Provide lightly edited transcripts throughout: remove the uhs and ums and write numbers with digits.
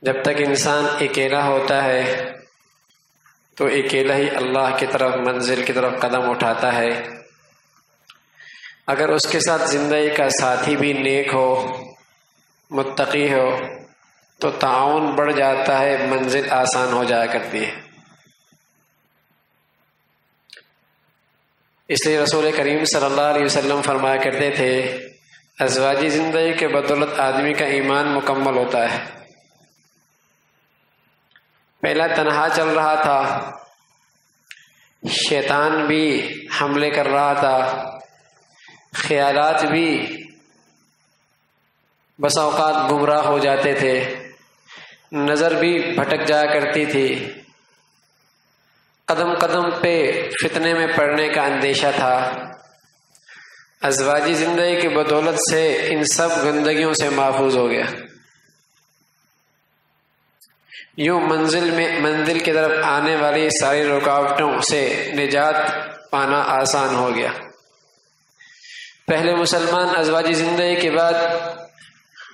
جب تک انسان اکیلا ہوتا ہے تو اکیلا ہی اللہ کی طرف منزل کی طرف قدم اٹھاتا ہے۔ اگر اس کے ساتھ زندگی کا ساتھی بھی نیک ہو، متقی ہو، تو تعاون بڑھ جاتا ہے، منزل آسان ہو جایا کرتی ہے۔ اس لیے رسول کریم صلی اللہ علیہ وسلم فرمایا کرتے تھے، ازواجی زندگی کے بدولت آدمی کا ایمان مکمل ہوتا ہے۔ پہلا تنہا چل رہا تھا، شیطان بھی حملے کر رہا تھا، خیالات بھی بس اوقات گمراہ ہو جاتے تھے، نظر بھی بھٹک جایا کرتی تھی، قدم قدم پہ فتنے میں پڑنے کا اندیشہ تھا۔ ازواجی زندگی کی بدولت سے ان سب گندگیوں سے محفوظ ہو گیا۔ یوں منزل کی طرف آنے والی ساری رکاوٹوں سے نجات پانا آسان ہو گیا۔ پہلے مسلمان ازواجی زندگی کے بعد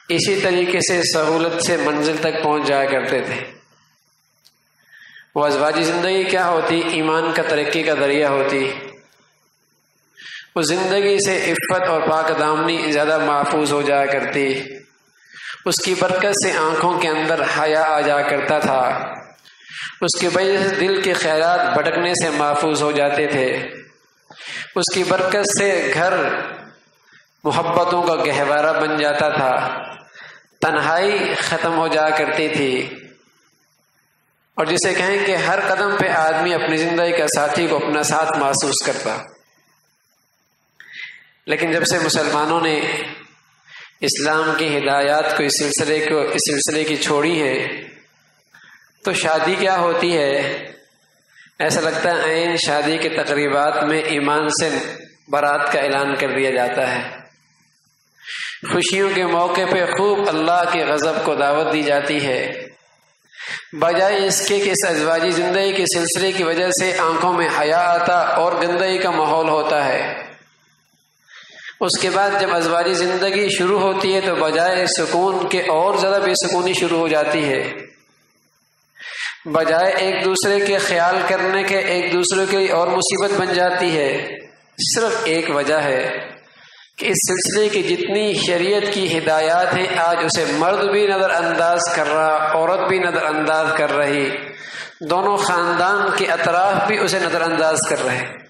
اسی طریقے سے سہولت سے منزل تک پہنچ جایا کرتے تھے۔ وہ ازواجی زندگی کیا ہوتی؟ ایمان کا ترقی کا ذریعہ ہوتی۔ اس زندگی سے عفت اور پاک دامنی زیادہ محفوظ ہو جایا کرتی۔ اس کی برکت سے آنکھوں کے اندر حیا آ جایا کرتا تھا۔ اس کی وجہ سے دل کے خیالات بھٹکنے سے محفوظ ہو جاتے تھے۔ اس کی برکت سے گھر محبتوں کا گہوارہ بن جاتا تھا، تنہائی ختم ہو جایا کرتی تھی، اور جسے کہیں کہ ہر قدم پہ آدمی اپنی زندگی کا ساتھی کو اپنا ساتھ محسوس کرتا۔ لیکن جب سے مسلمانوں نے اسلام کی ہدایات کو اس سلسلے کی چھوڑی ہے، تو شادی کیا ہوتی ہے؟ ایسا لگتا ہے عین شادی کے تقریبات میں ایمان سے برات کا اعلان کر دیا جاتا ہے۔ خوشیوں کے موقع پہ خوب اللہ کے غضب کو دعوت دی جاتی ہے، بجائے اس کے کہ اس ازواجی زندگی کے سلسلے کی وجہ سے آنکھوں میں حیا آتا اور گندگی کا ماحول ہوتا ہے۔ اس کے بعد جب ازواجی زندگی شروع ہوتی ہے تو بجائے سکون کے اور زیادہ بے سکونی شروع ہو جاتی ہے۔ بجائے ایک دوسرے کے خیال کرنے کے ایک دوسرے کے اور مصیبت بن جاتی ہے۔ صرف ایک وجہ ہے کہ اس سلسلے کی جتنی شریعت کی ہدایات ہیں آج اسے مرد بھی نظر انداز کر رہا، عورت بھی نظر انداز کر رہی، دونوں خاندان کے اطراف بھی اسے نظر انداز کر رہے۔